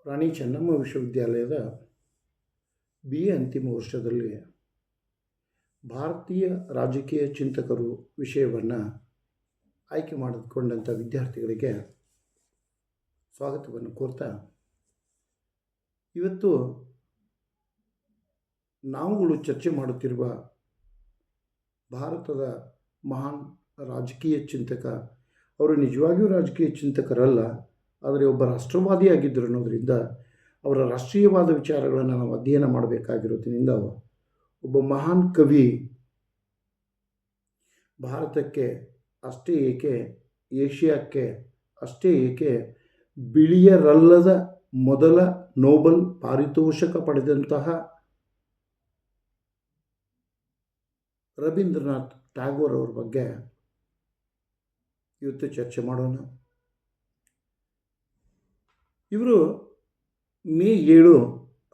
ರಾಣಿ ಚೆನ್ನಮ್ಮ ವಿಶ್ವವಿದ್ಯಾಲಯದ BA ಅಂತಿಮ ವರ್ಷದಲ್ಲಿ ಭಾರತೀಯ ರಾಜಕೀಯ ಚಿಂತಕರು ವಿಷಯವನ್ನು ಆಯ್ಕೆ ಮಾಡಿಕೊಂಡಂಥ ವಿದ್ಯಾರ್ಥಿಗಳಿಗೆ ಸ್ವಾಗತವನ್ನು ಕೋರ್ತಾ, ಇವತ್ತು ನಾವುಗಳು ಚರ್ಚೆ ಮಾಡುತ್ತಿರುವ ಭಾರತದ ಮಹಾನ್ ರಾಜಕೀಯ ಚಿಂತಕ, ಅವರು ನಿಜವಾಗಿಯೂ ರಾಜಕೀಯ ಚಿಂತಕರಲ್ಲ, ಆದರೆ ಒಬ್ಬ ರಾಷ್ಟ್ರವಾದಿಯಾಗಿದ್ದರು ಅನ್ನೋದರಿಂದ ಅವರ ರಾಷ್ಟ್ರೀಯವಾದ ವಿಚಾರಗಳನ್ನು ನಾವು ಅಧ್ಯಯನ ಮಾಡಬೇಕಾಗಿರೋದ್ರಿಂದ ಒಬ್ಬ ಮಹಾನ್ ಕವಿ ಭಾರತಕ್ಕೆ ಅಷ್ಟೇ ಏಕೆ, ಏಷ್ಯಾಕ್ಕೆ ಅಷ್ಟೇ ಏಕೆ ಬಿಳಿಯರಲ್ಲದ ಮೊದಲ ನೋಬೆಲ್ ಪಾರಿತೋಷಕ ಪಡೆದಂತಹ ರವೀಂದ್ರನಾಥ್ ಟ್ಯಾಗೋರ್ ಅವರ ಬಗ್ಗೆ ಇವತ್ತು ಚರ್ಚೆ ಮಾಡೋಣ. ಇವರು ಮೇ 7,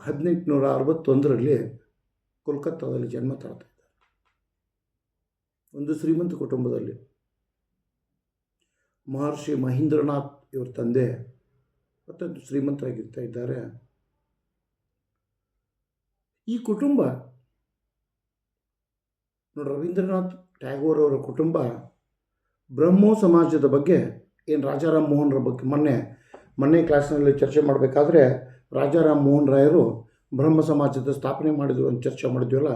1861 ಕೋಲ್ಕತ್ತಾದಲ್ಲಿ ಜನ್ಮ ತಾಳ್ತಾ ಇದ್ದಾರೆ. ಒಂದು ಶ್ರೀಮಂತ ಕುಟುಂಬದಲ್ಲಿ. ಮಹರ್ಷಿ ಮಹೇಂದ್ರನಾಥ್ ಇವರ ತಂದೆ ಅತ್ಯಂತ ಶ್ರೀಮಂತರಾಗಿರ್ತಾ ಇದ್ದಾರೆ. ಈ ಕುಟುಂಬ ನೋಡಿ, ರವೀಂದ್ರನಾಥ್ ಟ್ಯಾಗೋರ್ ಅವರ ಕುಟುಂಬ ಬ್ರಹ್ಮೋ ಸಮಾಜದ ಬಗ್ಗೆ ಏನು ರಾಜಾರಾಮ್ ಮೋಹನ್ರ ಬಗ್ಗೆ ಮೊನ್ನೆ ಕ್ಲಾಸ್ನಲ್ಲಿ ಚರ್ಚೆ ಮಾಡಬೇಕಾದ್ರೆ ರಾಜಾರಾಮ್ ಮೋಹನ್ ರಾಯರು ಬ್ರಹ್ಮ ಸಮಾಜದ ಸ್ಥಾಪನೆ ಮಾಡಿದರು ಅಂತ ಚರ್ಚೆ ಮಾಡಿದ್ವಲ್ಲ,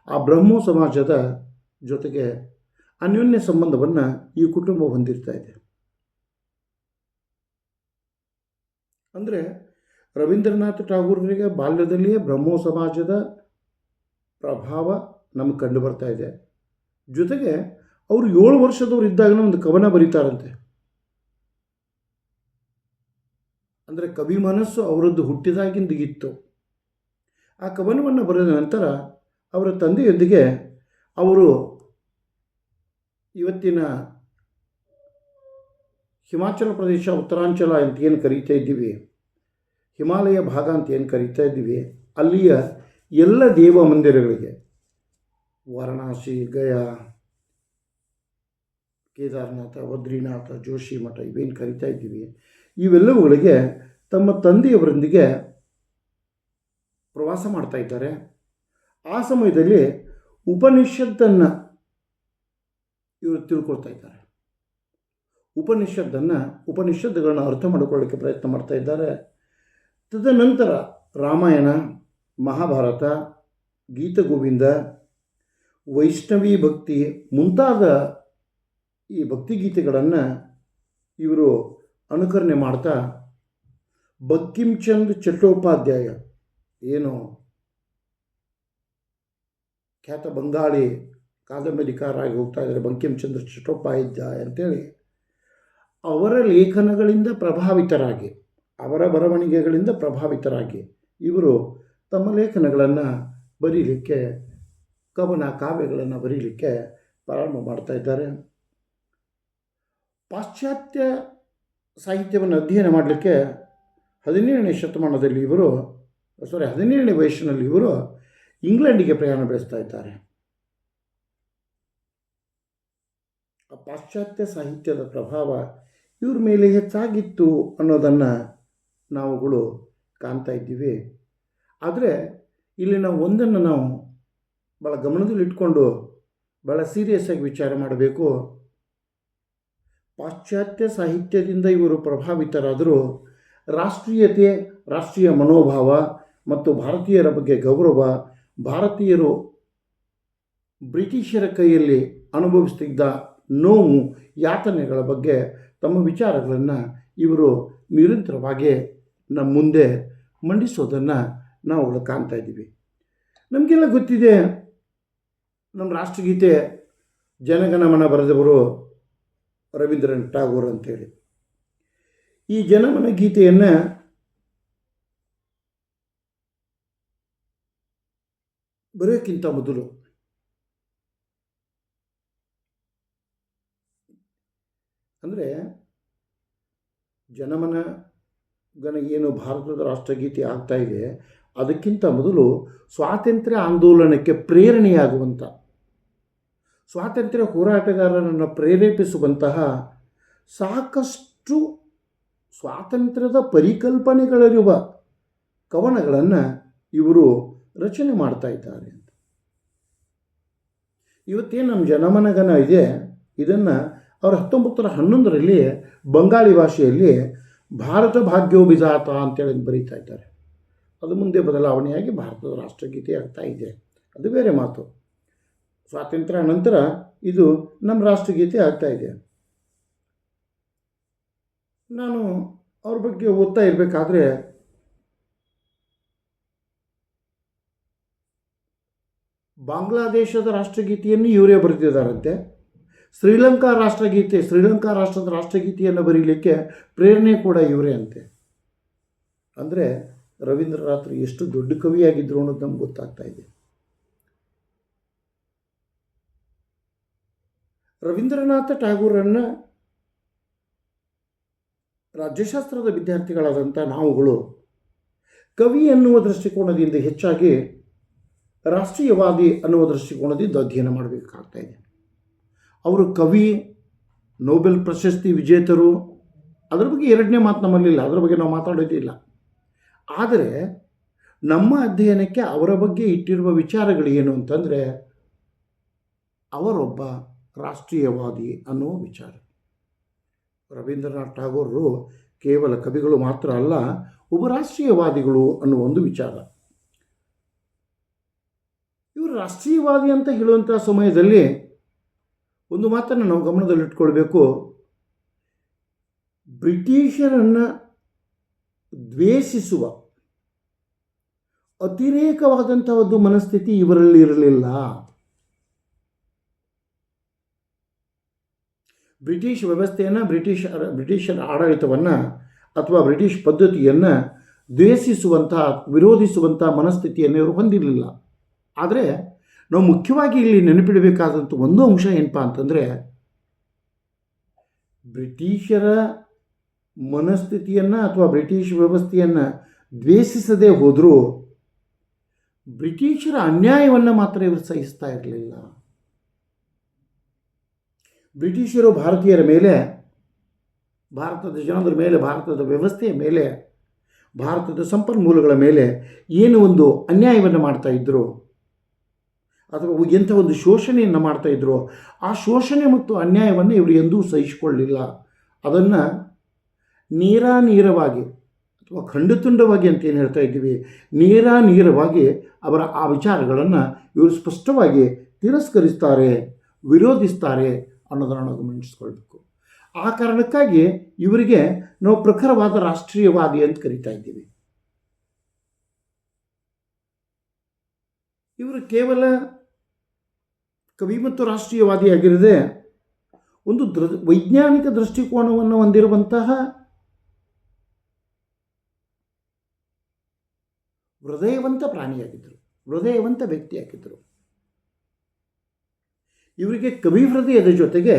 ಆ ಬ್ರಹ್ಮೋ ಸಮಾಜದ ಜೊತೆಗೆ ಅನ್ಯೋನ್ಯ ಸಂಬಂಧವನ್ನು ಈ ಕುಟುಂಬ ಹೊಂದಿರ್ತಾ ಇದೆ. ಅಂದರೆ ರವೀಂದ್ರನಾಥ್ ಠಾಗೂರರಿಗೆ ಬಾಲ್ಯದಲ್ಲಿಯೇ ಬ್ರಹ್ಮೋ ಸಮಾಜದ ಪ್ರಭಾವ ನಮಗೆ ಕಂಡು ಬರ್ತಾ ಇದೆ. ಜೊತೆಗೆ ಅವರು 7 ವರ್ಷದವರು ಇದ್ದಾಗಲೇ ಒಂದು ಕವನ ಬರೀತಾರಂತೆ. ಅಂದರೆ ಕವಿ ಮನಸ್ಸು ಅವರದ್ದು ಹುಟ್ಟಿದಾಗಿಂದಿಗಿತ್ತು. ಆ ಕವನವನ್ನು ಬರೆದ ನಂತರ ಅವರ ತಂದೆಯೊಂದಿಗೆ ಅವರು ಇವತ್ತಿನ ಹಿಮಾಚಲ ಪ್ರದೇಶ, ಉತ್ತರಾಂಚಲ ಅಂತ ಏನು ಕರೀತಾ ಇದ್ದೀವಿ, ಹಿಮಾಲಯ ಭಾಗ ಅಂತ ಏನು ಕರೀತಾ ಇದ್ದೀವಿ, ಅಲ್ಲಿಯ ಎಲ್ಲ ದೇವ ಮಂದಿರಗಳಿಗೆ ವಾರಣಾಸಿ, ಗಯಾ, ಕೇದಾರನಾಥ, ಬದ್ರಿನಾಥ, ಜೋಶಿ ಮಠ ಇವೇನು ಕರೀತಾ ಇದ್ದೀವಿ, ಇವೆಲ್ಲವುಗಳಿಗೆ ತಮ್ಮ ತಂದೆಯವರೊಂದಿಗೆ ಪ್ರವಾಸ ಮಾಡ್ತಾ ಇದ್ದಾರೆ. ಆ ಸಮಯದಲ್ಲಿ ಇವರು ತಿಳ್ಕೊಳ್ತಾ ಇದ್ದಾರೆ. ಉಪನಿಷತ್ತುಗಳನ್ನ ಅರ್ಥ ಮಾಡಿಕೊಳ್ಳಿಕ್ಕೆ ಪ್ರಯತ್ನ ಮಾಡ್ತಾ ಇದ್ದಾರೆ. ತದನಂತರ ರಾಮಾಯಣ, ಮಹಾಭಾರತ, ಗೀತಗೋವಿಂದ, ವೈಷ್ಣವಿ ಭಕ್ತಿ ಮುಂತಾದ ಈ ಭಕ್ತಿಗೀತೆಗಳನ್ನು ಇವರು ಅನುಕರಣೆ ಮಾಡ್ತಾ ಬಂಕಿಂಚಂದ್ ಚಟ್ಟೋಪಾಧ್ಯಾಯ, ಏನು ಖ್ಯಾತ ಬಂಗಾಳಿ ಕಾದಂಬರಿಕಾರರಾಗಿ ಹೋಗ್ತಾ ಇದ್ದಾರೆ, ಬಂಕಿಂಚಂದ್ರ ಚಟ್ಟೋಪಾಧ್ಯಾಯ ಅಂತೇಳಿ, ಅವರ ಲೇಖನಗಳಿಂದ ಪ್ರಭಾವಿತರಾಗಿ, ಅವರ ಬರವಣಿಗೆಗಳಿಂದ ಪ್ರಭಾವಿತರಾಗಿ ಇವರು ತಮ್ಮ ಲೇಖನಗಳನ್ನು ಬರೀಲಿಕ್ಕೆ, ಕವನ ಕಾವ್ಯಗಳನ್ನು ಬರೀಲಿಕ್ಕೆ ಪ್ರಾರಂಭ ಮಾಡ್ತಾ ಇದ್ದಾರೆ. ಪಾಶ್ಚಾತ್ಯ ಸಾಹಿತ್ಯವನ್ನು ಅಧ್ಯಯನ ಮಾಡಲಿಕ್ಕೆ 17ನೇ ಶತಮಾನದಲ್ಲಿ 17ನೇ ವಯಸ್ಸಿನಲ್ಲಿ ಇವರು ಇಂಗ್ಲೆಂಡಿಗೆ ಪ್ರಯಾಣ ಬೆಳೆಸ್ತಾ ಇದ್ದಾರೆ. ಆ ಪಾಶ್ಚಾತ್ಯ ಸಾಹಿತ್ಯದ ಪ್ರಭಾವ ಇವ್ರ ಮೇಲೆ ಹೆಚ್ಚಾಗಿತ್ತು ಅನ್ನೋದನ್ನು ನಾವುಗಳು ಕಾಣ್ತಾ ಇದ್ದೀವಿ. ಆದರೆ ಇಲ್ಲಿ ನಾವು ಒಂದನ್ನು ನಾವು ಭಾಳ ಗಮನದಲ್ಲಿಟ್ಕೊಂಡು ಭಾಳ ಸೀರಿಯಸ್ ಆಗಿ ವಿಚಾರ ಮಾಡಬೇಕು. ಪಾಶ್ಚಾತ್ಯ ಸಾಹಿತ್ಯದಿಂದ ಇವರು ಪ್ರಭಾವಿತರಾದರೂ ರಾಷ್ಟ್ರೀಯತೆ, ರಾಷ್ಟ್ರೀಯ ಮನೋಭಾವ ಮತ್ತು ಭಾರತೀಯರ ಬಗ್ಗೆ ಗೌರವ, ಭಾರತೀಯರು ಬ್ರಿಟಿಷರ ಕೈಯಲ್ಲಿ ಅನುಭವಿಸ್ತಿದ್ದ ನೋವು, ಯಾತನೆಗಳ ಬಗ್ಗೆ ತಮ್ಮ ವಿಚಾರಗಳನ್ನು ಇವರು ನಿರಂತರವಾಗಿ ನಮ್ಮ ಮುಂದೆ ಮಂಡಿಸೋದನ್ನು ನಾವುಗಳು ಕಾಣ್ತಾ ಇದ್ದೀವಿ. ನಮಗೆಲ್ಲ ಗೊತ್ತಿದೆ, ನಮ್ಮ ರಾಷ್ಟ್ರಗೀತೆ ಜನಗಣಮನ ಬರೆದವರು ರವೀಂದ್ರನಾಥ್ ಠಾಗೂರ್ ಅಂತೇಳಿ. ಈ ಜನಮನ ಗೀತೆಯನ್ನು ಬರೆಯೋಕ್ಕಿಂತ ಮೊದಲು ಅಂದರೆ ಜನಮನ ಗಣ ಏನು ಭಾರತದ ರಾಷ್ಟ್ರಗೀತೆ ಆಗ್ತಾ ಇದೆ, ಅದಕ್ಕಿಂತ ಮೊದಲು ಸ್ವಾತಂತ್ರ್ಯ ಆಂದೋಲನಕ್ಕೆ ಪ್ರೇರಣೆಯಾಗುವಂಥ, ಸ್ವಾತಂತ್ರ್ಯ ಹೋರಾಟಗಾರರನ್ನು ಪ್ರೇರೇಪಿಸುವಂತಹ ಸಾಕಷ್ಟು ಸ್ವಾತಂತ್ರ್ಯದ ಪರಿಕಲ್ಪನೆಗಳಿರುವ ಕವನಗಳನ್ನು ಇವರು ರಚನೆ ಮಾಡ್ತಾ ಇದ್ದಾರೆ ಅಂತ. ಇವತ್ತೇನು ನಮ್ಮ ಜನಮನಗನ ಇದೆ, ಇದನ್ನು ಅವರು 1911ರಲ್ಲಿ ಬಂಗಾಳಿ ಭಾಷೆಯಲ್ಲಿ ಭಾರತ ಭಾಗ್ಯೋಭಿಜಾತ ಅಂತೇಳಿ ಬರೀತಾ ಇದ್ದಾರೆ. ಅದು ಮುಂದೆ ಬದಲಾವಣೆಯಾಗಿ ಭಾರತದ ರಾಷ್ಟ್ರಗೀತೆ ಆಗ್ತಾ ಇದೆ, ಅದು ಬೇರೆ ಮಾತು. ಸ್ವಾತಂತ್ರ್ಯ ನಂತರ ಇದು ನಮ್ಮ ರಾಷ್ಟ್ರಗೀತೆ ಆಗ್ತಾ ಇದೆ. ನಾನು ಅವ್ರ ಬಗ್ಗೆ ಓದ್ತಾ ಇರಬೇಕಾದ್ರೆ ಬಾಂಗ್ಲಾದೇಶದ ರಾಷ್ಟ್ರಗೀತೆಯನ್ನು ಇವರೇ ಬರೆದಿದ್ದಾರಂತೆ. ಶ್ರೀಲಂಕಾ ರಾಷ್ಟ್ರದ ರಾಷ್ಟ್ರಗೀತೆಯನ್ನು ಬರೀಲಿಕ್ಕೆ ಪ್ರೇರಣೆ ಕೂಡ ಇವರೇ ಅಂತೆ. ಅಂದರೆ ರವೀಂದ್ರನಾಥರು ಎಷ್ಟು ದೊಡ್ಡ ಕವಿಯಾಗಿದ್ದರು ಅನ್ನೋದು ನಮ್ಗೆ ಗೊತ್ತಾಗ್ತಾ ಇದೆ. ರವೀಂದ್ರನಾಥ ಠಾಗೂರನ್ನು ರಾಜ್ಯಶಾಸ್ತ್ರದ ವಿದ್ಯಾರ್ಥಿಗಳಾದಂಥ ನಾವುಗಳು ಕವಿ ಎನ್ನುವ ದೃಷ್ಟಿಕೋನದಿಂದ ಹೆಚ್ಚಾಗಿ ರಾಷ್ಟ್ರೀಯವಾದಿ ಅನ್ನುವ ದೃಷ್ಟಿಕೋನದಿಂದ ಅಧ್ಯಯನ ಮಾಡಬೇಕಾಗ್ತಾ ಇದೆ. ಅವರು ಕವಿ, ನೊಬೆಲ್ ಪ್ರಶಸ್ತಿ ವಿಜೇತರು, ಅದರ ಬಗ್ಗೆ ಎರಡನೇ ಮಾತು ನಮ್ಮಲ್ಲಿಲ್ಲ, ಅದರ ಬಗ್ಗೆ ನಾವು ಮಾತಾಡೋದಿಲ್ಲ. ಆದರೆ ನಮ್ಮ ಅಧ್ಯಯನಕ್ಕೆ ಅವರ ಬಗ್ಗೆ ಇಟ್ಟಿರುವ ವಿಚಾರಗಳು ಏನು ಅಂತಂದರೆ, ಅವರೊಬ್ಬ ರಾಷ್ಟ್ರೀಯವಾದಿ ಅನ್ನುವ ವಿಚಾರ. ರವೀಂದ್ರನಾಥ್ ಠಾಗೂರರು ಕೇವಲ ಕವಿಗಳು ಮಾತ್ರ ಅಲ್ಲ, ಒಬ್ಬ ರಾಷ್ಟ್ರೀಯವಾದಿಗಳು ಅನ್ನುವ ಒಂದು ವಿಚಾರ. ಇವರು ರಾಷ್ಟ್ರೀಯವಾದಿ ಅಂತ ಹೇಳುವಂಥ ಸಮಯದಲ್ಲಿ ಒಂದು ಮಾತನ್ನು ನಾವು ಗಮನದಲ್ಲಿಟ್ಕೊಳ್ಬೇಕು. ಬ್ರಿಟಿಷರನ್ನು ದ್ವೇಷಿಸುವ ಅತಿರೇಕವಾದಂಥ ಒಂದು ಮನಸ್ಥಿತಿ ಇವರಲ್ಲಿ ಇರಲಿಲ್ಲ. ಬ್ರಿಟಿಷ್ ವ್ಯವಸ್ಥೆಯನ್ನು, ಬ್ರಿಟಿಷರ ಆಡಳಿತವನ್ನು ಅಥವಾ ಬ್ರಿಟಿಷ್ ಪದ್ಧತಿಯನ್ನು ದ್ವೇಷಿಸುವಂಥ, ವಿರೋಧಿಸುವಂಥ ಮನಸ್ಥಿತಿಯನ್ನು ಇವರು ಹೊಂದಿರಲಿಲ್ಲ. ಆದರೆ ನಾವು ಮುಖ್ಯವಾಗಿ ಇಲ್ಲಿ ನೆನಪಿಡಬೇಕಾದಂಥ ಒಂದು ಅಂಶ ಏನಪ್ಪ ಅಂತಂದರೆ, ಬ್ರಿಟಿಷರ ಮನಸ್ಥಿತಿಯನ್ನು ಅಥವಾ ಬ್ರಿಟಿಷ್ ವ್ಯವಸ್ಥೆಯನ್ನು ದ್ವೇಷಿಸದೇ ಹೋದರೂ ಬ್ರಿಟಿಷರ ಅನ್ಯಾಯವನ್ನು ಮಾತ್ರ ಇವರು ಸಹಿಸ್ತಾ ಇರಲಿಲ್ಲ. ಬ್ರಿಟಿಷರು ಭಾರತೀಯರ ಮೇಲೆ, ಭಾರತದ ಜನರ ಮೇಲೆ, ಭಾರತದ ವ್ಯವಸ್ಥೆಯ ಮೇಲೆ, ಭಾರತದ ಸಂಪನ್ಮೂಲಗಳ ಮೇಲೆ ಏನು ಒಂದು ಅನ್ಯಾಯವನ್ನು ಮಾಡ್ತಾಯಿದ್ರು ಅಥವಾ ಎಂಥ ಒಂದು ಶೋಷಣೆಯನ್ನು ಮಾಡ್ತಾಯಿದ್ರು, ಆ ಶೋಷಣೆ ಮತ್ತು ಅನ್ಯಾಯವನ್ನು ಇವರು ಎಂದೂ ಸಹಿಸಿಕೊಳ್ಳಲಿಲ್ಲ. ಅದನ್ನು ನೇರಾನೇರವಾಗಿ ಅಥವಾ ಖಂಡತುಂಡವಾಗಿ ಅಂತ ಏನು ಹೇಳ್ತಾ ಇದ್ದೀವಿ, ನೇರಾನೇರವಾಗಿ ಅವರ ಆ ವಿಚಾರಗಳನ್ನು ಇವರು ಸ್ಪಷ್ಟವಾಗಿ ತಿರಸ್ಕರಿಸ್ತಾರೆ, ವಿರೋಧಿಸ್ತಾರೆ ಅನ್ನೋದನ್ನು ನಾವು ಗಮನಿಸ್ಕೊಳ್ಬೇಕು. ಆ ಕಾರಣಕ್ಕಾಗಿ ಇವರಿಗೆ ನಾವು ಪ್ರಖರವಾದ ರಾಷ್ಟ್ರೀಯವಾದಿ ಅಂತ ಕರಿತಾ ಇದ್ದೀವಿ. ಇವರು ಕೇವಲ ಕವಿ ಮತ್ತು ರಾಷ್ಟ್ರೀಯವಾದಿಯಾಗಿರದೆ ಒಂದು ವೈಜ್ಞಾನಿಕ ದೃಷ್ಟಿಕೋನವನ್ನು ಹೊಂದಿರುವಂತಹ ಹೃದಯವಂತ ಪ್ರಾಣಿಯಾಗಿದ್ದರು, ಹೃದಯವಂತ ವ್ಯಕ್ತಿಯಾಗಿದ್ದರು. ಇವರಿಗೆ ಕವಿ ಹೃದಯದ ಜೊತೆಗೆ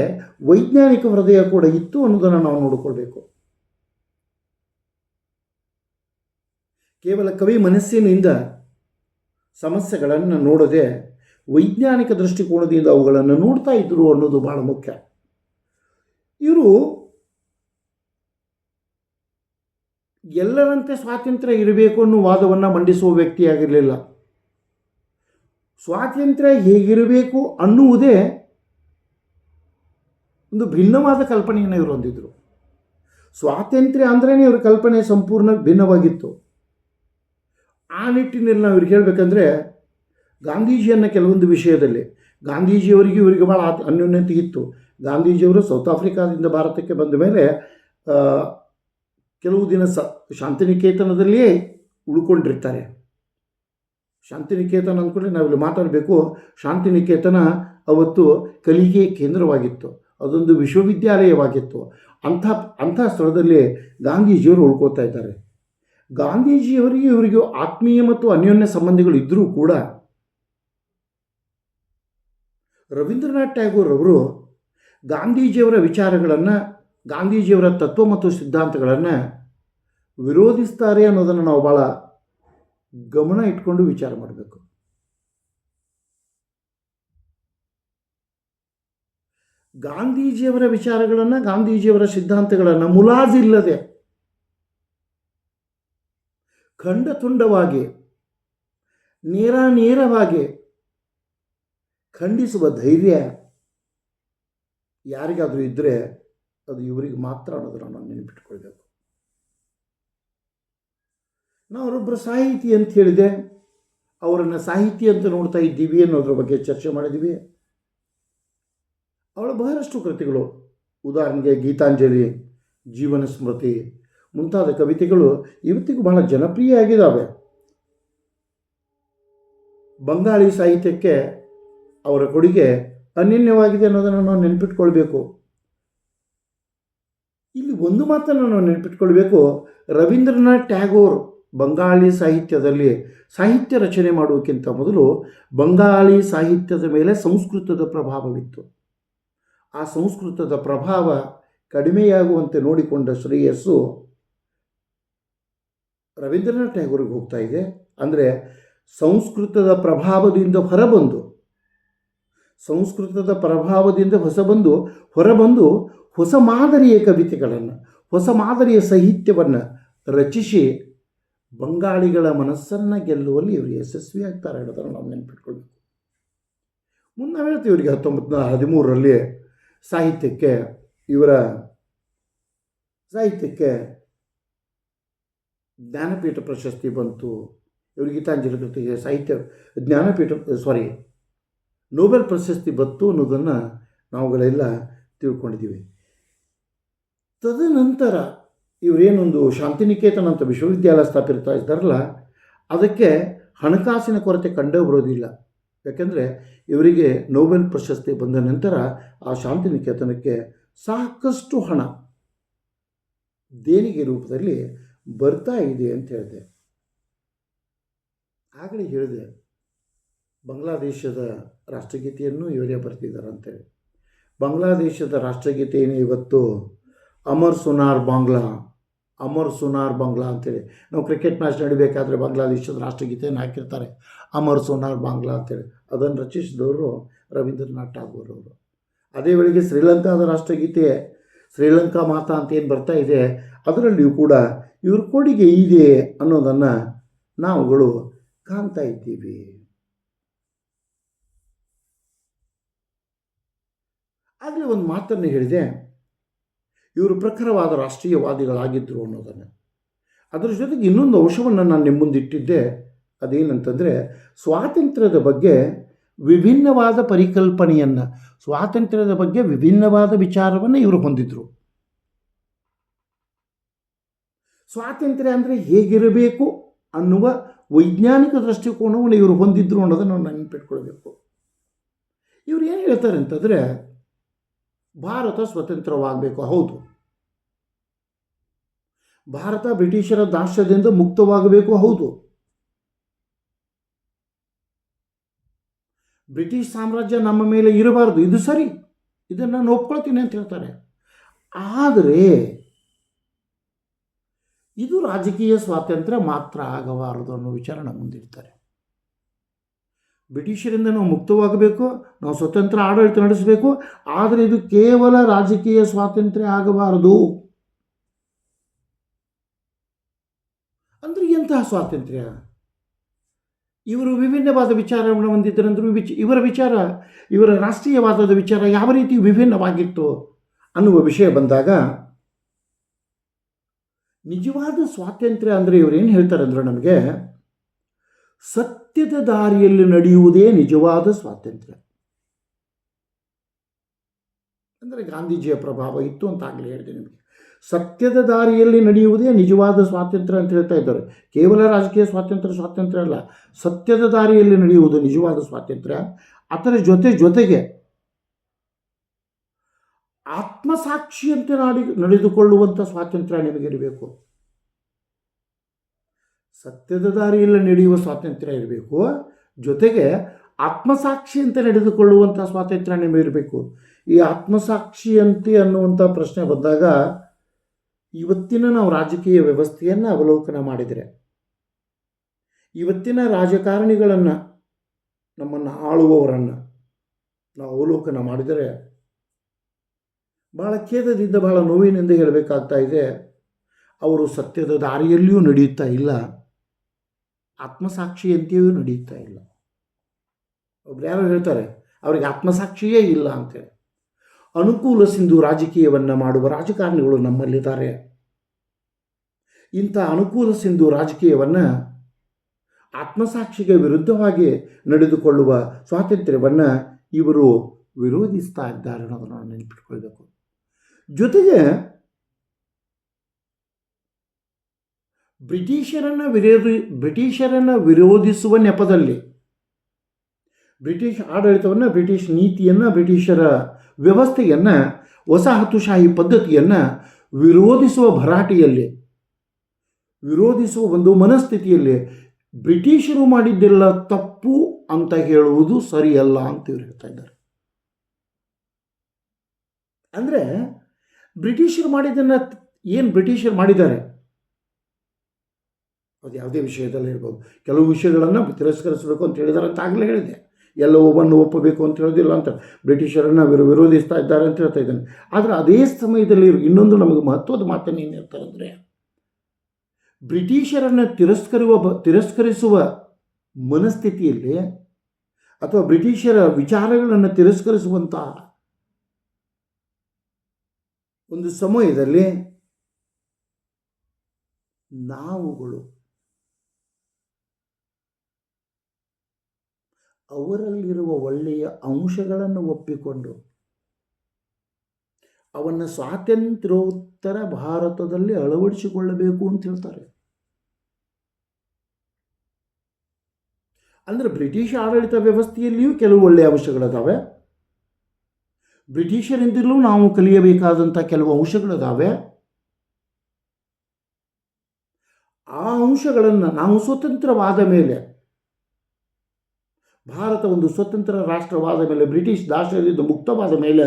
ವೈಜ್ಞಾನಿಕ ಹೃದಯ ಕೂಡ ಇತ್ತು ಅನ್ನೋದನ್ನು ನಾವು ನೋಡಿಕೊಳ್ಬೇಕು. ಕೇವಲ ಕವಿ ಮನಸ್ಸಿನಿಂದ ಸಮಸ್ಯೆಗಳನ್ನು ನೋಡದೆ ವೈಜ್ಞಾನಿಕ ದೃಷ್ಟಿಕೋನದಿಂದ ಅವುಗಳನ್ನು ನೋಡ್ತಾ ಇದ್ದರು ಅನ್ನೋದು ಭಾಳ ಮುಖ್ಯ. ಇವರು ಎಲ್ಲರಂತೆ ಸ್ವಾತಂತ್ರ್ಯ ಇರಬೇಕು ಅನ್ನೋ ವಾದವನ್ನು ಮಂಡಿಸುವ ವ್ಯಕ್ತಿಯಾಗಿರಲಿಲ್ಲ. ಸ್ವಾತಂತ್ರ್ಯ ಹೇಗಿರಬೇಕು ಅನ್ನುವುದೇ ಒಂದು ಭಿನ್ನವಾದ ಕಲ್ಪನೆಯನ್ನು ಇವರು ಹೊಂದಿದ್ರು. ಸ್ವಾತಂತ್ರ್ಯ ಅಂದ್ರೇ ಇವ್ರ ಕಲ್ಪನೆ ಸಂಪೂರ್ಣ ಭಿನ್ನವಾಗಿತ್ತು. ಆ ನಿಟ್ಟಿನಲ್ಲಿ ನಾವು ಇವ್ರಿಗೆ ಹೇಳಬೇಕಂದ್ರೆ, ಗಾಂಧೀಜಿಯನ್ನು ಕೆಲವೊಂದು ವಿಷಯದಲ್ಲಿ ಗಾಂಧೀಜಿಯವರಿಗೆ ಇವರಿಗೆ ಭಾಳ ಅನ್ಯೋನ್ಯತೆ ಇತ್ತು. ಗಾಂಧೀಜಿಯವರು ಸೌತ್ ಆಫ್ರಿಕಾದಿಂದ ಭಾರತಕ್ಕೆ ಬಂದ ಮೇಲೆ ಕೆಲವು ದಿನ ಶಾಂತಿನಿಕೇತನದಲ್ಲಿಯೇ ಉಳ್ಕೊಂಡಿರ್ತಾರೆ. ಶಾಂತಿನಿಕೇತನ ಅಂದ್ಕೊಂಡ್ರೆ ನಾವಿಲ್ಲಿ ಮಾತಾಡಬೇಕು. ಶಾಂತಿನಿಕೇತನ ಅವತ್ತು ಕಲಿಕೆ ಕೇಂದ್ರವಾಗಿತ್ತು, ಅದೊಂದು ವಿಶ್ವವಿದ್ಯಾಲಯವಾಗಿತ್ತು. ಅಂಥ ಸ್ಥಳದಲ್ಲಿ ಗಾಂಧೀಜಿಯವರು ಉಳ್ಕೊಳ್ತಾ ಇದ್ದಾರೆ. ಗಾಂಧೀಜಿಯವರಿಗೆ ಇವರಿಗೂ ಆತ್ಮೀಯ ಮತ್ತು ಅನ್ಯೋನ್ಯ ಸಂಬಂಧಿಗಳು ಇದ್ದರೂ ಕೂಡ ರವೀಂದ್ರನಾಥ್ ಟ್ಯಾಗೋರ್ ಅವರು ಗಾಂಧೀಜಿಯವರ ವಿಚಾರಗಳನ್ನು, ಗಾಂಧೀಜಿಯವರ ತತ್ವ ಮತ್ತು ಸಿದ್ಧಾಂತಗಳನ್ನು ವಿರೋಧಿಸ್ತಾರೆ ಅನ್ನೋದನ್ನು ನಾವು ಭಾಳ ಗಮನ ಇಟ್ಕೊಂಡು ವಿಚಾರ ಮಾಡಬೇಕು. ಗಾಂಧೀಜಿಯವರ ವಿಚಾರಗಳನ್ನು, ಗಾಂಧೀಜಿಯವರ ಸಿದ್ಧಾಂತಗಳನ್ನು ಮುಲಾಜಿಲ್ಲದೆ ಖಂಡತುಂಡವಾಗಿ ನೇರಾನೇರವಾಗಿ ಖಂಡಿಸುವ ಧೈರ್ಯ ಯಾರಿಗಾದರೂ ಇದ್ದರೆ ಅದು ಇವರಿಗೆ ಮಾತ್ರ ಅನ್ನೋದನ್ನು ನಾವು ನೆನಪಿಟ್ಕೊಳ್ಬೇಕು. ನಾವು ಅವರೊಬ್ಬರು ಸಾಹಿತಿ ಅಂತ ಹೇಳಿದೆ, ಅವರನ್ನು ಸಾಹಿತಿ ಅಂತ ನೋಡ್ತಾ ಇದ್ದೀವಿ ಅನ್ನೋದ್ರ ಬಗ್ಗೆ ಚರ್ಚೆ ಮಾಡಿದ್ದೀವಿ. ಅವಳ ಬಹಳಷ್ಟು ಕೃತಿಗಳು, ಉದಾಹರಣೆಗೆ ಗೀತಾಂಜಲಿ, ಜೀವನ ಸ್ಮೃತಿ ಮುಂತಾದ ಕವಿತೆಗಳು ಇವತ್ತಿಗೂ ಬಹಳ ಜನಪ್ರಿಯ ಆಗಿದ್ದಾವೆ. ಬಂಗಾಳಿ ಸಾಹಿತ್ಯಕ್ಕೆ ಅವರ ಕೊಡುಗೆ ಅನನ್ಯವಾಗಿದೆ ಅನ್ನೋದನ್ನು ನಾವು ನೆನಪಿಟ್ಕೊಳ್ಬೇಕು. ಇಲ್ಲಿ ಒಂದು ಮಾತನ್ನು ನಾವು ನೆನಪಿಟ್ಕೊಳ್ಬೇಕು, ರವೀಂದ್ರನಾಥ್ ಟ್ಯಾಗೋರ್ ಬಂಗಾಳಿ ಸಾಹಿತ್ಯದಲ್ಲಿ ಸಾಹಿತ್ಯ ರಚನೆ ಮಾಡುವುದಕ್ಕಿಂತ ಮೊದಲು ಬಂಗಾಳಿ ಸಾಹಿತ್ಯದ ಮೇಲೆ ಸಂಸ್ಕೃತದ ಪ್ರಭಾವವಿತ್ತು. ಆ ಸಂಸ್ಕೃತದ ಪ್ರಭಾವ ಕಡಿಮೆಯಾಗುವಂತೆ ನೋಡಿಕೊಂಡ ಶ್ರೇಯಸ್ಸು ರವೀಂದ್ರನಾಥ್ ಟ್ಯಾಗೋರ್ಗೆ ಹೋಗ್ತಾ ಇದೆ. ಅಂದರೆ ಸಂಸ್ಕೃತದ ಪ್ರಭಾವದಿಂದ ಹೊರಬಂದು ಹೊಸ ಮಾದರಿಯ ಕವಿತೆಗಳನ್ನು, ಹೊಸ ಮಾದರಿಯ ಸಾಹಿತ್ಯವನ್ನು ರಚಿಸಿ ಬಂಗಾಳಿಗಳ ಮನಸ್ಸನ್ನು ಗೆಲ್ಲುವಲ್ಲಿ ಇವರು ಯಶಸ್ವಿಯಾಗ್ತಾರೆ ಅನ್ನೋದನ್ನು ನಾವು ನೆನಪಿಟ್ಕೊಳ್ಬೇಕು. ಮುಂದೆ ನಾವು ಹೇಳ್ತೀವಿ, ಇವರಿಗೆ 1913ರಲ್ಲಿ ಸಾಹಿತ್ಯಕ್ಕೆ ಜ್ಞಾನಪೀಠ ಪ್ರಶಸ್ತಿ ಬಂತು. ಇವರಿಗೆ ಗೀತಾಂಜಲಿ ಕೃತಿಗೆ ನೊಬೆಲ್ ಪ್ರಶಸ್ತಿ ಬಂತು ಅನ್ನೋದನ್ನು ನಾವುಗಳೆಲ್ಲ ತಿಳ್ಕೊಂಡಿದ್ದೀವಿ. ತದನಂತರ ಇವರೇನೊಂದು ಶಾಂತಿನಿಕೇತನ ಅಂತ ವಿಶ್ವವಿದ್ಯಾಲಯ ಸ್ಥಾಪಿಸ್ತಾ ಇದ್ದಾರಲ್ಲ, ಅದಕ್ಕೆ ಹಣಕಾಸಿನ ಕೊರತೆ ಕಂಡೇ ಬರೋದಿಲ್ಲ. ಯಾಕೆಂದರೆ ಇವರಿಗೆ ನೊಬೆಲ್ ಪ್ರಶಸ್ತಿ ಬಂದ ನಂತರ ಆ ಶಾಂತಿನಿಕೇತನಕ್ಕೆ ಸಾಕಷ್ಟು ಹಣ ದೇಣಿಗೆ ರೂಪದಲ್ಲಿ ಬರ್ತಾ ಇದೆ ಅಂತ ಹೇಳಿದೆ. ಆಗಲೇ ಹೇಳಿದೆ, ಬಾಂಗ್ಲಾದೇಶದ ರಾಷ್ಟ್ರಗೀತೆಯನ್ನು ಇವರೇ ಬರ್ತಿದ್ದಾರೆ ಅಂತೇಳಿ. ಬಾಂಗ್ಲಾದೇಶದ ರಾಷ್ಟ್ರಗೀತೆಯನ್ನು ಇವತ್ತು ಅಮರ್ ಸುನಾರ್ ಬಾಂಗ್ಲಾ ಅಂತೇಳಿ, ನಾವು ಕ್ರಿಕೆಟ್ ಮ್ಯಾಚ್ ನಡಿಬೇಕಾದ್ರೆ ಬಾಂಗ್ಲಾದೇಶದ ರಾಷ್ಟ್ರಗೀತೆಯನ್ನು ಹಾಕಿರ್ತಾರೆ, ಅಮರ್ ಸುನಾರ್ ಬಾಂಗ್ಲಾ ಅಂತೇಳಿ. ಅದನ್ನು ರಚಿಸಿದವರು ರವೀಂದ್ರನಾಥ್ ಠಾಗೂರ್ ಅವರು. ಅದೇ ವೇಳೆಗೆ ಶ್ರೀಲಂಕಾದ ರಾಷ್ಟ್ರಗೀತೆ ಶ್ರೀಲಂಕಾ ಮಾತಾ ಅಂತ ಏನು ಬರ್ತಾ ಇದೆ, ಅದರಲ್ಲಿಯೂ ಕೂಡ ಇವ್ರ ಕೊಡುಗೆ ಇದೆ ಅನ್ನೋದನ್ನು ನಾವುಗಳು ಕಾಣ್ತಾ ಇದ್ದೀವಿ. ಆಗಲೇ ಒಂದು ಮಾತನ್ನು ಹೇಳಿದೆ, ಇವರು ಪ್ರಖರವಾದ ರಾಷ್ಟ್ರೀಯವಾದಿಗಳಾಗಿದ್ದರು ಅನ್ನೋದನ್ನು. ಅದರ ಜೊತೆಗೆ ಇನ್ನೊಂದು ಅಂಶವನ್ನು ನಾನು ನಿಮ್ಮ ಮುಂದೆ ಇಟ್ಟಿದ್ದೆ. ಅದೇನಂತಂದರೆ, ಸ್ವಾತಂತ್ರ್ಯದ ಬಗ್ಗೆ ವಿಭಿನ್ನವಾದ ಪರಿಕಲ್ಪನೆಯನ್ನು, ಸ್ವಾತಂತ್ರ್ಯದ ಬಗ್ಗೆ ವಿಭಿನ್ನವಾದ ವಿಚಾರವನ್ನು ಇವರು ಹೊಂದಿದ್ರು. ಸ್ವಾತಂತ್ರ್ಯ ಅಂದರೆ ಹೇಗಿರಬೇಕು ಅನ್ನುವ ವೈಜ್ಞಾನಿಕ ದೃಷ್ಟಿಕೋನವನ್ನು ಇವರು ಹೊಂದಿದ್ರು ಅನ್ನೋದನ್ನು ನಾವು ನೆನಪಿಟ್ಕೊಳ್ಬೇಕು. ಇವರು ಏನು ಹೇಳ್ತಾರೆ ಅಂತಂದರೆ, ಭಾರತ ಸ್ವತಂತ್ರವಾಗಬೇಕು, ಹೌದು. ಭಾರತ ಬ್ರಿಟಿಷರ ದಾಸ್ಯದಿಂದ ಮುಕ್ತವಾಗಬೇಕು, ಹೌದು. ಬ್ರಿಟಿಷ್ ಸಾಮ್ರಾಜ್ಯ ನಮ್ಮ ಮೇಲೆ ಇರಬಾರ್ದು, ಇದು ಸರಿ, ಇದನ್ನು ನಾನು ಒಪ್ಕೊಳ್ತೀನಿ ಅಂತ ಹೇಳ್ತಾರೆ. ಆದರೆ ಇದು ರಾಜಕೀಯ ಸ್ವಾತಂತ್ರ್ಯ ಮಾತ್ರ ಆಗಬಾರದು ಅನ್ನೋ ವಿಚಾರ ನಮ್ಮ ಮುಂದಿರ್ತಾರೆ. ಬ್ರಿಟಿಷರಿಂದ ನಾವು ಮುಕ್ತವಾಗಬೇಕು, ನಾವು ಸ್ವತಂತ್ರ ಆಡಳಿತ ನಡೆಸಬೇಕು, ಆದರೆ ಇದು ಕೇವಲ ರಾಜಕೀಯ ಸ್ವಾತಂತ್ರ್ಯ ಆಗಬಾರದು. ಅಂದರೆ ಎಂತಹ ಸ್ವಾತಂತ್ರ್ಯ? ಇವರು ವಿಭಿನ್ನವಾದ ವಿಚಾರವನ್ನು ಹೊಂದಿದ್ದರಂದ್ರೂ ಇವರ ರಾಷ್ಟ್ರೀಯವಾದದ ವಿಚಾರ ಯಾವ ರೀತಿ ವಿಭಿನ್ನವಾಗಿತ್ತು ಅನ್ನುವ ವಿಷಯ ಬಂದಾಗ, ನಿಜವಾದ ಸ್ವಾತಂತ್ರ್ಯ ಅಂದರೆ ಇವರೇನು ಹೇಳ್ತಾರೆ ಅಂದರೆ, ನಮಗೆ ಸತ್ಯದ ದಾರಿಯಲ್ಲಿ ನಡೆಯುವುದೇ ನಿಜವಾದ ಸ್ವಾತಂತ್ರ್ಯ. ಅಂದರೆ ಗಾಂಧೀಜಿಯ ಪ್ರಭಾವ ಇತ್ತು ಅಂತ ಆಗಲೇ ಹೇಳಿದೆ ನಿಮಗೆ. ಸತ್ಯದ ದಾರಿಯಲ್ಲಿ ನಡೆಯುವುದೇ ನಿಜವಾದ ಸ್ವಾತಂತ್ರ್ಯ ಅಂತ ಹೇಳ್ತಾ ಇದ್ದಾರೆ. ಕೇವಲ ರಾಜಕೀಯ ಸ್ವಾತಂತ್ರ್ಯ ಅಲ್ಲ, ಸತ್ಯದ ದಾರಿಯಲ್ಲಿ ನಡೆಯುವುದು ನಿಜವಾದ ಸ್ವಾತಂತ್ರ್ಯ. ಅದರ ಜೊತೆಗೆ ಆತ್ಮಸಾಕ್ಷಿಯಂತೆ ನಡೆದುಕೊಳ್ಳುವಂಥ ಸ್ವಾತಂತ್ರ್ಯ ನಿಮಗಿರಬೇಕು. ಸತ್ಯದ ದಾರಿಯಲ್ಲಿ ನಡೆಯುವ ಸ್ವಾತಂತ್ರ್ಯ ಇರಬೇಕು, ಜೊತೆಗೆ ಆತ್ಮಸಾಕ್ಷಿಯಂತೆ ನಡೆದುಕೊಳ್ಳುವಂಥ ಸ್ವಾತಂತ್ರ್ಯ ನಿಮಗಿರಬೇಕು. ಈ ಆತ್ಮಸಾಕ್ಷಿಯಂತೆ ಅನ್ನುವಂಥ ಪ್ರಶ್ನೆ ಬಂದಾಗ, ಇವತ್ತಿನ ನಾವು ರಾಜಕೀಯ ವ್ಯವಸ್ಥೆಯನ್ನು ಅವಲೋಕನ ಮಾಡಿದರೆ, ಇವತ್ತಿನ ರಾಜಕಾರಣಿಗಳನ್ನು, ನಮ್ಮನ್ನು ಆಳುವವರನ್ನು ನಾವು ಅವಲೋಕನ ಮಾಡಿದರೆ, ಬಹಳ ಖೇದದಿಂದ, ಬಹಳ ನೋವಿನಿಂದ ಹೇಳಬೇಕಾಗ್ತಾ ಇದೆ, ಅವರು ಸತ್ಯದ ದಾರಿಯಲ್ಲಿಯೂ ನಡೆಯುತ್ತಾ ಇಲ್ಲ, ಆತ್ಮಸಾಕ್ಷಿಯಂತೆಯೂ ನಡೀತಾ ಇಲ್ಲ. ಒಬ್ರು ಯಾರೋ ಹೇಳ್ತಾರೆ ಅವರಿಗೆ ಆತ್ಮಸಾಕ್ಷಿಯೇ ಇಲ್ಲ ಅಂತೇಳಿ. ಅನುಕೂಲ ಸಿಂಧು ರಾಜಕೀಯವನ್ನು ಮಾಡುವ ರಾಜಕಾರಣಿಗಳು ನಮ್ಮಲ್ಲಿದ್ದಾರೆ. ಇಂಥ ಅನುಕೂಲ ಸಿಂಧು ರಾಜಕೀಯವನ್ನು, ಆತ್ಮಸಾಕ್ಷಿಗೆ ವಿರುದ್ಧವಾಗಿ ನಡೆದುಕೊಳ್ಳುವ ಸ್ವಾತಂತ್ರ್ಯವನ್ನು ಇವರು ವಿರೋಧಿಸ್ತಾ ಇದ್ದಾರೆ ಅನ್ನೋದನ್ನು ನಾವು ನೆನಪಿಟ್ಕೊಳ್ಬೇಕು. ಜೊತೆಗೆ ಬ್ರಿಟಿಷರನ್ನು ವಿರೋಧಿಸುವ ನೆಪದಲ್ಲಿ ಬ್ರಿಟಿಷ್ ಆಡಳಿತವನ್ನು, ಬ್ರಿಟಿಷ್ ನೀತಿಯನ್ನು, ಬ್ರಿಟಿಷರ ವ್ಯವಸ್ಥೆಯನ್ನು, ವಸಾಹತುಶಾಹಿ ಪದ್ಧತಿಯನ್ನು ವಿರೋಧಿಸುವ ಭರಾಟೆಯಲ್ಲಿ, ವಿರೋಧಿಸುವ ಒಂದು ಮನಸ್ಥಿತಿಯಲ್ಲಿ ಬ್ರಿಟಿಷರು ಮಾಡಿದ್ದೆಲ್ಲ ತಪ್ಪು ಅಂತ ಹೇಳುವುದು ಸರಿಯಲ್ಲ ಅಂತ ಇವರು ಹೇಳ್ತಾ ಇದ್ದಾರೆ. ಅಂದರೆ ಬ್ರಿಟಿಷರು ಮಾಡಿದ್ದನ್ನು ಏನು ಬ್ರಿಟಿಷರು ಮಾಡಿದ್ದಾರೆ, ಅದು ಯಾವುದೇ ವಿಷಯದಲ್ಲಿ ಇರ್ಬೋದು. ಕೆಲವು ವಿಷಯಗಳನ್ನು ತಿರಸ್ಕರಿಸಬೇಕು ಅಂತ ಹೇಳಿದ್ದಾರೆ ಅಂತ ಆಗಲೇ ಹೇಳಿದೆ. ಎಲ್ಲವನ್ನೂ ಒಪ್ಪಬೇಕು ಅಂತ ಹೇಳೋದಿಲ್ಲ ಅಂತ ಬ್ರಿಟಿಷರನ್ನು ವಿರೋಧಿಸ್ತಾ ಇದ್ದಾರೆ ಅಂತ ಹೇಳ್ತಾ ಇದ್ದಾನೆ. ಆದರೆ ಅದೇ ಸಮಯದಲ್ಲಿ ಇನ್ನೊಂದು ನಮಗೆ ಮಹತ್ವದ ಮಾತನ್ನು ಏನು ಹೇಳ್ತಾರೆ ಅಂದರೆ, ಬ್ರಿಟಿಷರನ್ನು ತಿರಸ್ಕರಿಸುವ ಮನಸ್ಥಿತಿಯಲ್ಲಿ ಅಥವಾ ಬ್ರಿಟಿಷರ ವಿಚಾರಗಳನ್ನು ತಿರಸ್ಕರಿಸುವಂತಹ ಒಂದು ಸಮಯದಲ್ಲಿ ನಾವುಗಳು ಅವರಲ್ಲಿರುವ ಒಳ್ಳೆಯ ಅಂಶಗಳನ್ನು ಒಪ್ಪಿಕೊಂಡು ಅವನ್ನು ಸ್ವಾತಂತ್ರ್ಯೋತ್ತರ ಭಾರತದಲ್ಲಿ ಅಳವಡಿಸಿಕೊಳ್ಳಬೇಕು ಅಂತ ಹೇಳ್ತಾರೆ. ಅಂದರೆ ಬ್ರಿಟಿಷ್ ಆಡಳಿತ ವ್ಯವಸ್ಥೆಯಲ್ಲಿಯೂ ಕೆಲವು ಒಳ್ಳೆಯ ಅಂಶಗಳಿದ್ದಾವೆ, ಬ್ರಿಟಿಷರಿಂದಲೂ ನಾವು ಕಲಿಯಬೇಕಾದಂಥ ಕೆಲವು ಅಂಶಗಳಿದ್ದಾವೆ. ಆ ಅಂಶಗಳನ್ನು ನಾವು ಸ್ವತಂತ್ರವಾದ ಮೇಲೆ, ಭಾರತ ಒಂದು ಸ್ವತಂತ್ರ ರಾಷ್ಟ್ರವಾದ ಮೇಲೆ, ಬ್ರಿಟಿಷ್ ದಾಸರಿಂದ ಮುಕ್ತವಾದ ಮೇಲೆ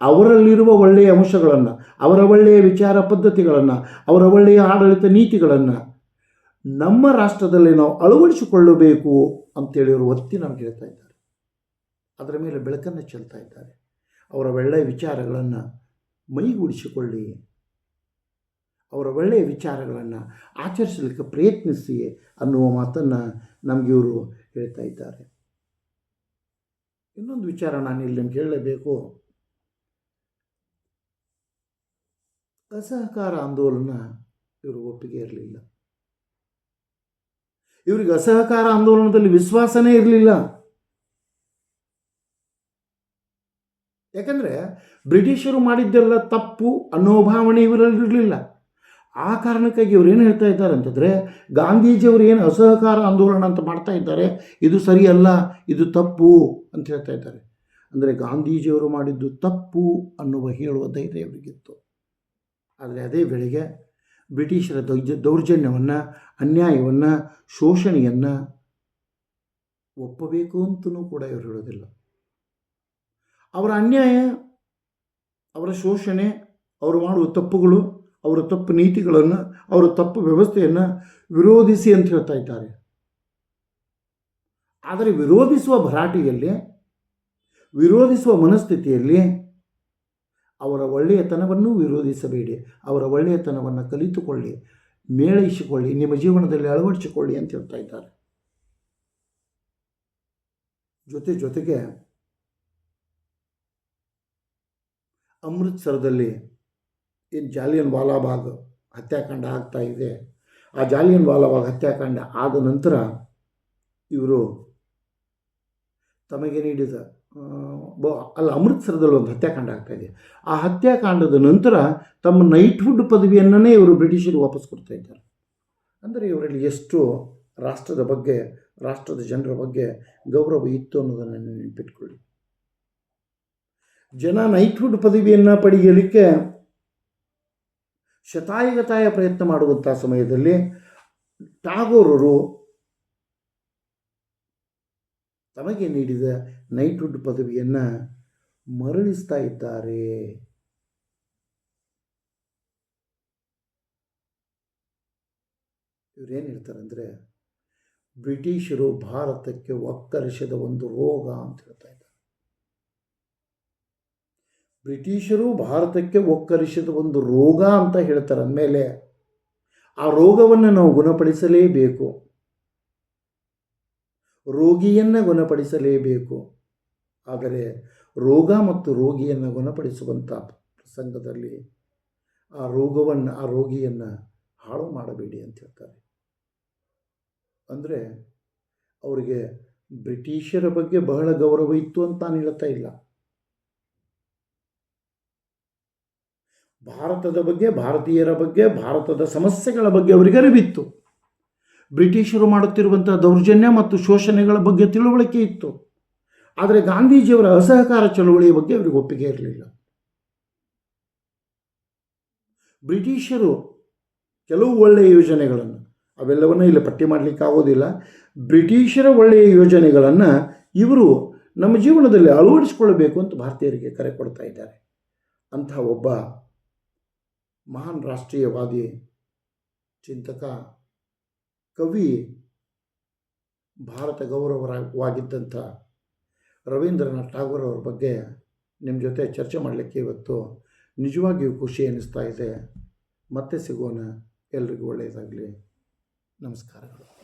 ಅವರಲ್ಲಿರುವ ಒಳ್ಳೆಯ ಅಂಶಗಳನ್ನು, ಅವರ ಒಳ್ಳೆಯ ವಿಚಾರ ಪದ್ಧತಿಗಳನ್ನು, ಅವರ ಒಳ್ಳೆಯ ಆಡಳಿತ ನೀತಿಗಳನ್ನು ನಮ್ಮ ರಾಷ್ಟ್ರದಲ್ಲಿ ನಾವು ಅಳವಡಿಸಿಕೊಳ್ಳಬೇಕು ಅಂತೇಳಿಅವರು ಒತ್ತಿ ನಮಗೆ ಹೇಳ್ತಾ ಇದ್ದಾರೆ. ಅದರ ಮೇಲೆ ಬೆಳಕನ್ನು ಚೆಲ್ತಾ ಇದ್ದಾರೆ. ಅವರ ಒಳ್ಳೆಯ ವಿಚಾರಗಳನ್ನು ಮೈಗೂಡಿಸಿಕೊಳ್ಳಿ, ಅವರ ಒಳ್ಳೆಯ ವಿಚಾರಗಳನ್ನು ಆಚರಿಸಲಿಕ್ಕೆ ಪ್ರಯತ್ನಿಸಿ ಅನ್ನುವ ಮಾತನ್ನು ನಮಗೆ ಇವರು ಹೇಳ್ತಾ ಇದ್ದಾರೆ. ಇನ್ನೊಂದು ವಿಚಾರ ನಾನು ಇಲ್ಲಿ ನಿಮ್ಗೆ ಹೇಳಲೇಬೇಕು. ಅಸಹಕಾರ ಆಂದೋಲನ ಇವರು ಒಪ್ಪಿಗೆ ಇರಲಿಲ್ಲ. ಇವರಿಗೆ ಅಸಹಕಾರ ಆಂದೋಲನದಲ್ಲಿ ವಿಶ್ವಾಸನೇ ಇರಲಿಲ್ಲ. ಯಾಕಂದರೆ ಬ್ರಿಟಿಷರು ಮಾಡಿದ್ದೆಲ್ಲ ತಪ್ಪು ಅನ್ನೋ ಭಾವನೆ ಇವರಲ್ಲಿರಲಿಲ್ಲ. ಆ ಕಾರಣಕ್ಕಾಗಿ ಇವರು ಏನು ಹೇಳ್ತಾ ಇದ್ದಾರೆ ಅಂತಂದರೆ, ಗಾಂಧೀಜಿಯವರು ಏನು ಅಸಹಕಾರ ಆಂದೋಲನ ಅಂತ ಮಾಡ್ತಾ ಇದ್ದಾರೆ, ಇದು ಸರಿಯಲ್ಲ, ಇದು ತಪ್ಪು ಅಂತ ಹೇಳ್ತಾ ಇದ್ದಾರೆ. ಅಂದರೆ ಗಾಂಧೀಜಿಯವರು ಮಾಡಿದ್ದು ತಪ್ಪು ಅನ್ನುವ ಹೇಳುವ ಧೈರ್ಯ ಅವರಿಗಿತ್ತು. ಆದರೆ ಅದೇ ವೇಳೆಗೆ ಬ್ರಿಟಿಷರ ದೌರ್ಜನ್ಯವನ್ನು, ಅನ್ಯಾಯವನ್ನು, ಶೋಷಣೆಯನ್ನು ಒಪ್ಪಬೇಕು ಅಂತಲೂ ಕೂಡ ಇವರು ಹೇಳೋದಿಲ್ಲ. ಅವರ ಅನ್ಯಾಯ, ಅವರ ಶೋಷಣೆ, ಅವರು ಮಾಡುವ ತಪ್ಪುಗಳು, ಅವರ ತಪ್ಪು ನೀತಿಗಳನ್ನು, ಅವರ ತಪ್ಪು ವ್ಯವಸ್ಥೆಯನ್ನು ವಿರೋಧಿಸಿ ಅಂತ ಹೇಳ್ತಾ ಇದ್ದಾರೆ. ಆದರೆ ವಿರೋಧಿಸುವ ಭರಾಟೆಯಲ್ಲಿ, ವಿರೋಧಿಸುವ ಮನಸ್ಥಿತಿಯಲ್ಲಿ ಅವರ ಒಳ್ಳೆಯತನವನ್ನು ವಿರೋಧಿಸಬೇಡಿ, ಅವರ ಒಳ್ಳೆಯತನವನ್ನು ಕಲಿತುಕೊಳ್ಳಿ, ಮೇಳೈಸಿಕೊಳ್ಳಿ, ನಿಮ್ಮ ಜೀವನದಲ್ಲಿ ಅಳವಡಿಸಿಕೊಳ್ಳಿ ಅಂತ ಹೇಳ್ತಾ ಇದ್ದಾರೆ. ಜೊತೆಗೆ ಅಮೃತ್ಸರದಲ್ಲಿ ಏನು ಜಾಲಿಯನ್ ವಾಲಾಬಾಗ್ ಹತ್ಯಾಕಾಂಡ ಆಗ್ತಾ ಇದೆ, ಆ ಜಾಲಿಯನ್ ವಾಲಾಬಾಗ್ ಹತ್ಯಾಕಾಂಡ ಆದ ನಂತರ ಇವರು ತಮಗೆ ನೀಡಿದ ಅಮೃತ್ಸರದಲ್ಲಿ ಒಂದು ಹತ್ಯಾಕಾಂಡ ಆಗ್ತಾಯಿದೆ. ಆ ಹತ್ಯಾಕಾಂಡದ ನಂತರ ತಮ್ಮ ನೈಟ್ಹುಡ್ ಪದವಿಯನ್ನೇ ಇವರು ಬ್ರಿಟಿಷರು ವಾಪಸ್ ಕೊಡ್ತಾ ಇದ್ದಾರೆ. ಅಂದರೆ ಇವರಲ್ಲಿ ಎಷ್ಟು ರಾಷ್ಟ್ರದ ಬಗ್ಗೆ, ರಾಷ್ಟ್ರದ ಜನರ ಬಗ್ಗೆ ಗೌರವ ಇತ್ತು ಅನ್ನೋದನ್ನು ನೆನಪಿಟ್ಕೊಳ್ಳಿ. ಜನ ನೈಟ್ಹುಡ್ ಪದವಿಯನ್ನು ಪಡೆಯಲಿಕ್ಕೆ ಶತಾಯಗತಾಯ ಪ್ರಯತ್ನ ಮಾಡುವಂಥ ಸಮಯದಲ್ಲಿ ಟಾಗೋರರು ತಮಗೆ ನೀಡಿದ ನೈಟ್ಹುಡ್ ಪದವಿಯನ್ನು ಮರಳಿಸ್ತಾ ಇದ್ದಾರೆ. ಇವರೇನು ಹೇಳ್ತಾರೆ ಅಂದರೆ, ಬ್ರಿಟಿಷರು ಭಾರತಕ್ಕೆ ಒಕ್ಕರಿಸಿದ ಒಂದು ರೋಗ ಅಂತ ಹೇಳ್ತಾ ಇದ್ದಾರೆ. ಬ್ರಿಟಿಷರು ಭಾರತಕ್ಕೆ ಒಕ್ಕರಿಸಿದ ಒಂದು ರೋಗ ಅಂತ ಹೇಳ್ತಾರೆ. ಅಂದಮೇಲೆ ಆ ರೋಗವನ್ನು ನಾವು ಗುಣಪಡಿಸಲೇಬೇಕು. ರೋಗಿಯನ್ನು ಗುಣಪಡಿಸಲೇಬೇಕು. ಆದರೆ ರೋಗ ಮತ್ತು ರೋಗಿಯನ್ನು ಗುಣಪಡಿಸುವಂಥ ಪ್ರಸಂಗದಲ್ಲಿ ಆ ರೋಗಿಯನ್ನು ಹಾಳು ಮಾಡಬೇಡಿ ಅಂತ ಹೇಳ್ತಾರೆ. ಅಂದರೆ ಅವರಿಗೆ ಬ್ರಿಟಿಷರ ಬಗ್ಗೆ ಬಹಳ ಗೌರವ ಇತ್ತು ಅಂತ ನಾನು ಹೇಳ್ತಾ ಇಲ್ಲ. ಭಾರತದ ಬಗ್ಗೆ, ಭಾರತೀಯರ ಬಗ್ಗೆ, ಭಾರತದ ಸಮಸ್ಯೆಗಳ ಬಗ್ಗೆ ಅವರಿಗೆ ಅರಿವಿತ್ತು. ಬ್ರಿಟಿಷರು ಮಾಡುತ್ತಿರುವಂಥ ದೌರ್ಜನ್ಯ ಮತ್ತು ಶೋಷಣೆಗಳ ಬಗ್ಗೆ ತಿಳುವಳಿಕೆ ಇತ್ತು. ಆದರೆ ಗಾಂಧೀಜಿಯವರ ಅಸಹಕಾರ ಚಳುವಳಿಯ ಬಗ್ಗೆ ಅವರಿಗೆ ಒಪ್ಪಿಗೆ ಇರಲಿಲ್ಲ. ಬ್ರಿಟಿಷರು ಕೆಲವು ಒಳ್ಳೆಯ ಯೋಜನೆಗಳನ್ನು, ಅವೆಲ್ಲವನ್ನು ಇಲ್ಲಿ ಪಟ್ಟಿ ಮಾಡಲಿಕ್ಕೆ ಆಗೋದಿಲ್ಲ, ಬ್ರಿಟಿಷರ ಒಳ್ಳೆಯ ಯೋಜನೆಗಳನ್ನು ಇವರು ನಮ್ಮ ಜೀವನದಲ್ಲಿ ಅಳವಡಿಸಿಕೊಳ್ಳಬೇಕು ಅಂತ ಭಾರತೀಯರಿಗೆ ಕರೆ ಕೊಡ್ತಾ ಇದ್ದಾರೆ. ಅಂತಹ ಒಬ್ಬ ಮಹಾನ್ ರಾಷ್ಟ್ರೀಯವಾದಿ, ಚಿಂತಕ, ಕವಿ, ಭಾರತ ಗೌರವವಾಗಿದ್ದಂಥ ರವೀಂದ್ರನಾಥ್ ಠಾಗೋರ್ ಅವರ ಬಗ್ಗೆ ನಿಮ್ಮ ಜೊತೆ ಚರ್ಚೆ ಮಾಡಲಿಕ್ಕೆ ಇವತ್ತು ನಿಜವಾಗಿಯೂ ಖುಷಿ ಅನ್ನಿಸ್ತಾ ಇದೆ. ಮತ್ತೆ ಸಿಗೋಣ. ಎಲ್ರಿಗೂ ಒಳ್ಳೆಯದಾಗಲಿ. ನಮಸ್ಕಾರಗಳು.